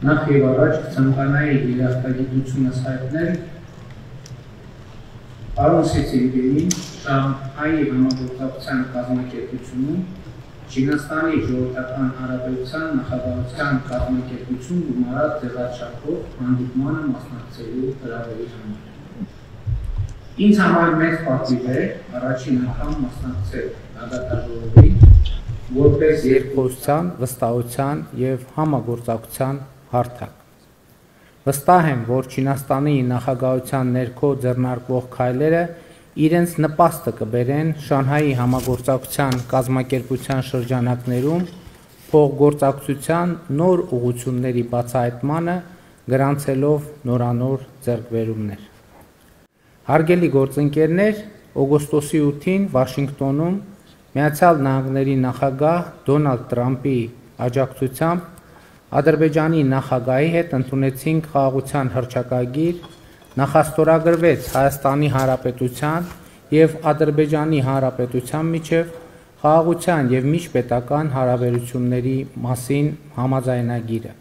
Նախ եւ առաջ ցանկանայի երախտագիտությունս հայտնել Պարոն Սիցիլիին Շանհայի համագործակցության կազմակերպությունում Չինաստանի ժողովրդական հանրապետության նախագահության կազմակերպություն գումարած ձևաչափով հանդիպմանը մասնակցելու հրավերի համար։ Ինձ համար մեծ պատիվ է առաջին անգամ մասնակցել գագաթաժողովին որպես երկխոսության, վստահության եւ համագործակցության հարթակ։ Վստահ եմ, որ Չինաստանի նախագահության ներքո ձեռնարկվող քայլերը իրենց նպաստը կբերեն Շանհայի համագործակցության կազմակերպության շրջանակներում փոխգործակցության նոր ուղղությունների բացահայտմանը գրանցելով նորանոր ձեռքբերումներ։ Հարգելի գործընկերներ, օգոստոսի 8-ին Վաշինգտոնում Միացյալ Նահանգների նախագահ Դոնալդ Տրամփի աջակցությամբ Ադրբեջանի նախագահի հետ ընդունեցինք խաղաղության հռչակագիր, նախաստորագրվեց Հայաստանի Հանրապետության եւ Ադրբեջանի Հանրապետության միջև խաղաղության եւ միջպետական հարաբերությունների մասին համաձայնագիրը։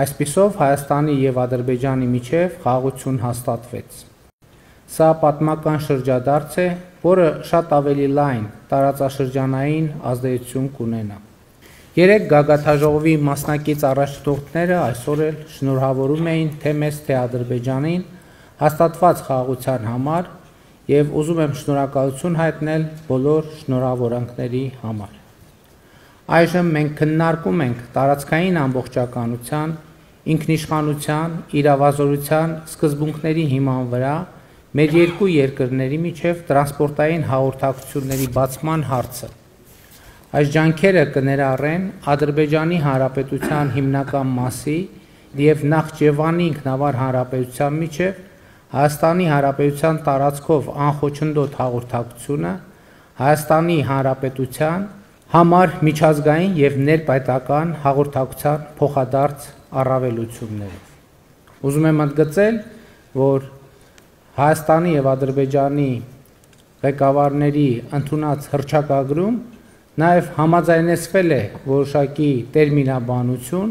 Այսպիսով Հայաստանի եւ Ադրբեջանի միջև խաղաղություն հաստատվեց։ Սա պատմական շրջադարձ է, որը շատ ավելի լայն տարածաշրջանային ազդեցություն կունենա։ Երեք գագաթաժողովի մասնակից առաջնորդները այսօր էլ շնորհավորում էին թե մեզ, թե Ադրբեջանին հաստատված խաղաղության համար եւ ուզում եմ շնորհակալություն հայտնել բոլոր շնորհավորանքների համար։ Այժմ մենք քննարկում ենք տարածքային ամբողջականության, ինքնիշխանության, իրավազորության սկզբունքների հիման վրա մեր երկու երկրների միջև տրանսպորտային հաղորդակցությունների բացման հարցը։ Այս ջանքերը կներառեն Ադրբեջանի Հանրապետության հիմնական մասի եւ Նախճեվանի ինքնավար հանրապետության միջև Հայաստանի Հանրապետության տարածքով անխոչնդոտ հաղորդակցությունը, Հայաստանի Հանրապետության համար միջազգային եւ ներպայտական հաղորդակցության փոխադարձ առավելությունները։ Ուզում եմ ընդգծել, որ Հայաստանի եւ Ադրբեջանի ղեկավարների ընդունած հռչակագրում նաև համաձայնեցվել է որոշակի տերմինաբանություն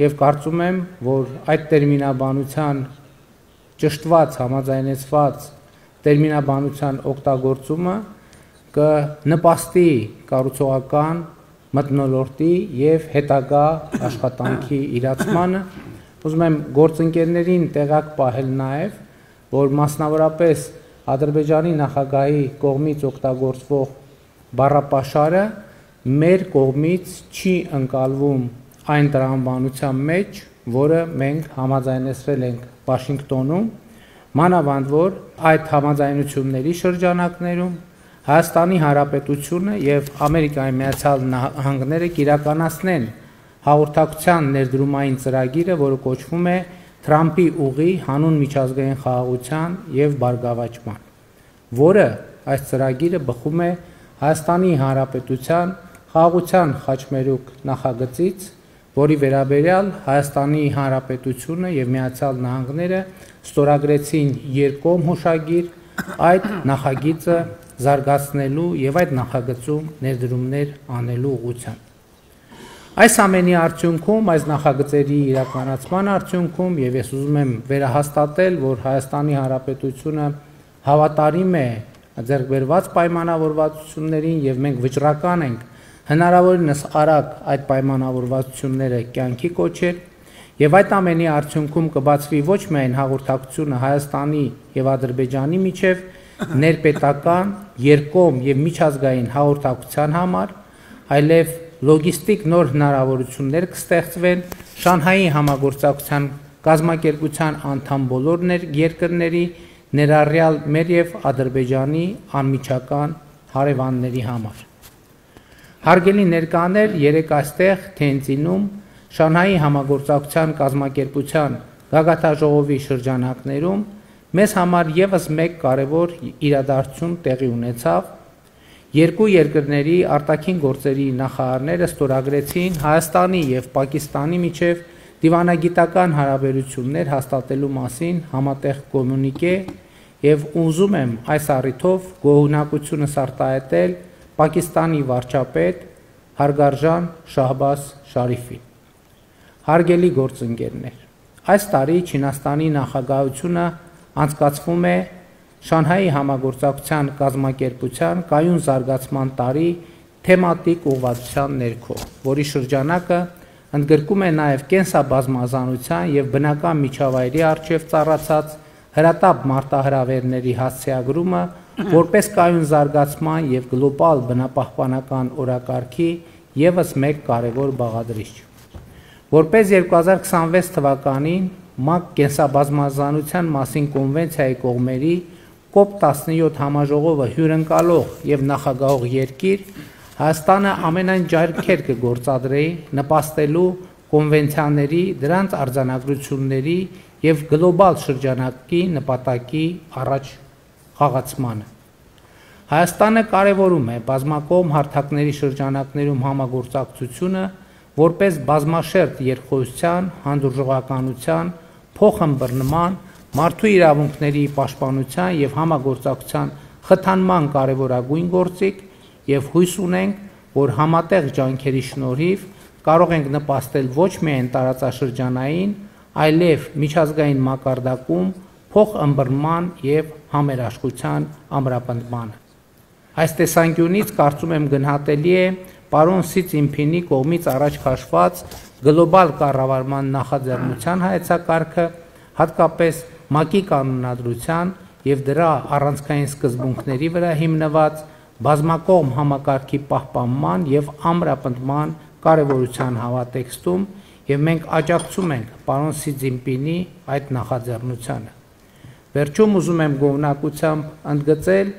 եւ կարծում եմ, որ այդ տերմինաբանության ճշտված համաձայնեցված տերմինաբանության օգտագործումը կնպաստի կառուցողական մթնոլորտի եւ հետագա աշխատանքի իրացմանը։ Ուզում եմ գործընկերներին տեղակ պահել նաև, որ մասնավորապես Ադրբեջանի նախագահի կողմից օգտագործվող բառապաշարը մեր կողմից չի ընկալվում այն տրամաբանության մեջ, որը մենք համաձայնեցրել ենք Վաշինգտոնում, մանավանդ որ այդ համաձայնությունների շրջանակներում Հայաստանի Հանրապետությունը եւ Ամերիկայի Միացյալ Նահանգները կիրականացնեն հաղորդակցության ներդրումային ծրագիրը, որը կոչվում է Թրամփի ուղի հանուն միջազգային խաղաղության եւ բարգավաճման, որը այս ծրագիրը բխում է Հայաստանի Հանրապետության խաղաղության խաչմերուկ նախագծից, որի վերաբերյալ Հայաստանի Հանրապետությունը եւ Միացյալ Նահանգները ստորագրեցին երկկողմ հուշագիր այդ նախագիծը զարգացնելու եւ այդ նախագծում ներդրումներ անելու ուղղությամբ։ Այս ամենի արդյունքում, այս նախագծերի իրականացման արդյունքում եւ ես ուզում եմ վերահաստատել, որ Հայաստանի Հանրապետությունը հավատարիմ է ձեռքբերված պայմանավորվածություններին եւ մենք վճռական ենք հնարավորինս արագ այդ պայմանավորվածությունները կյանքի կոչել եւ այդ ամենի արդյունքում կբացվի ոչ միայն հաղորդակցությունը Հայաստանի եւ Ադրբեջանի միջև ներպետական, երկկողմ եւ միջազգային հաղորդակցության համար, այլև լոգիստիկ նոր հնարավորություններ կստեղծվեն Շանհայի համագործակցության կազմակերպության անդամ բոլոր երկրների, ներառյալ մեր եւ Ադրբեջանի անմիջական հարևանների համար։ Հարգելի ներկաներ, երեք այստեղ Թենձինում Շանհայի համագործակցության կազմակերպության գագաթաժողովի շրջանակներում մեզ համար եւս մեկ կարևոր իրադարձություն տեղի ունեցավ։ Երկու երկրների արտաքին գործերի նախարարները ստորագրեցին Հայաստանի եւ Պակիստանի միջև դիվանագիտական հարաբերություններ հաստատելու մասին համատեղ կոմունիկե եւ ուզում եմ այս առիթով գոհունակությունս արտահայտել Պակիստանի վարչապետ Հարգարժան Շահբազ Շարիֆին։ Հարգելի գործընկերներ, այս տարի Չինաստանի նախագահությունը անցկացվում է Շանհայի համագործակցության կազմակերպության կայուն զարգացման տարի թեմատիկ ուղղվածության ներքո, որի շրջանակը ընդգրկում է նաև կենսաբազմազանության և բնական միջավայրի առջև ծառացած հրատապ մարտահրավերների հասցեագրումը որպես կայուն զարգացման և գլոբալ բնապահպանական օրակարգի ևս մեկ կարևոր բաղադրիչ։ Որպես 2026 թվականին ՄԱԿ կենսաբազմազանության մասին կոնվենցիայի կողմերի COP17 համաժողովը հյուրընկալող և նախագահող երկիր, Հայաստանը ամենայն ջանքեր կգործադրի նպաստելու կոնվենցիաների, դրանց արձանագրությունների և գլոբալ շրջանակի նպատակի առաջ խաղացմանը։ Հայաստանը կարևորում է բազմակողմ հարթակների շրջանակներում համագործակցությունը որպես բազմաշերտ երկխոսության, հանդուրժողականության, փոխըմբռնման, մարդու իրավունքների պաշտպանության և համագործակցության խթանման կարևորագույն գործիք և հույս ունենք, որ համատեղ ջանքերի շնորհիվ կարող ենք նպաստել ոչ միայն տարածաշրջանային, այլև միջազգային մակարդակում փոխըմբռնման և համերաշխության ամրապնդմանը։ Այս տեսանկյունից կարծում եմ գնահատելի է պարոն Սի Ցզինփինի կողմից առաջ քաշված գլոբալ կառավարման նախաձեռնության հայեցակարգը, հատկապես ՄԱԿ-ի կանոնադրության և դրա առանցքային սկզբունքների վրա հիմնված բազմակողմ համակարգի պահպանման և ամրապնդման կարևորության հավատեքստում, և մենք աջակցում ենք պարոն Սի Ցզինփինի այդ նախաձեռնությանը։ Վերջում ուզում եմ գոհունակությամբ ընդգծել,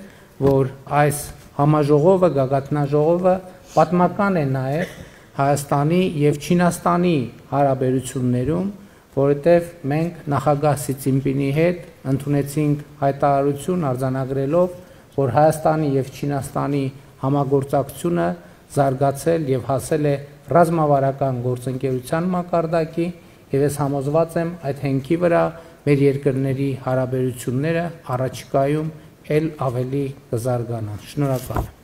որ այս համաժողովը, գագաթնաժողովը պատմական է նաև Հայաստանի և Չինաստանի հարաբերություններում, որովհետև մենք նախագահ Սի Ցզինփինի հետ ընդունեցինք հայտարարություն արձանագրելով, որ Հայաստանի և Չինաստանի համագործակցությունը զարգացել և հասել է ռազմավարական գործընկերության մակարդակի, և ես համոզված եմ այդ հենքի վրա մեր երկրների հարաբերությունները առաջիկայում էլ ավելի կզարգանան։ Շնորհակալ եմ։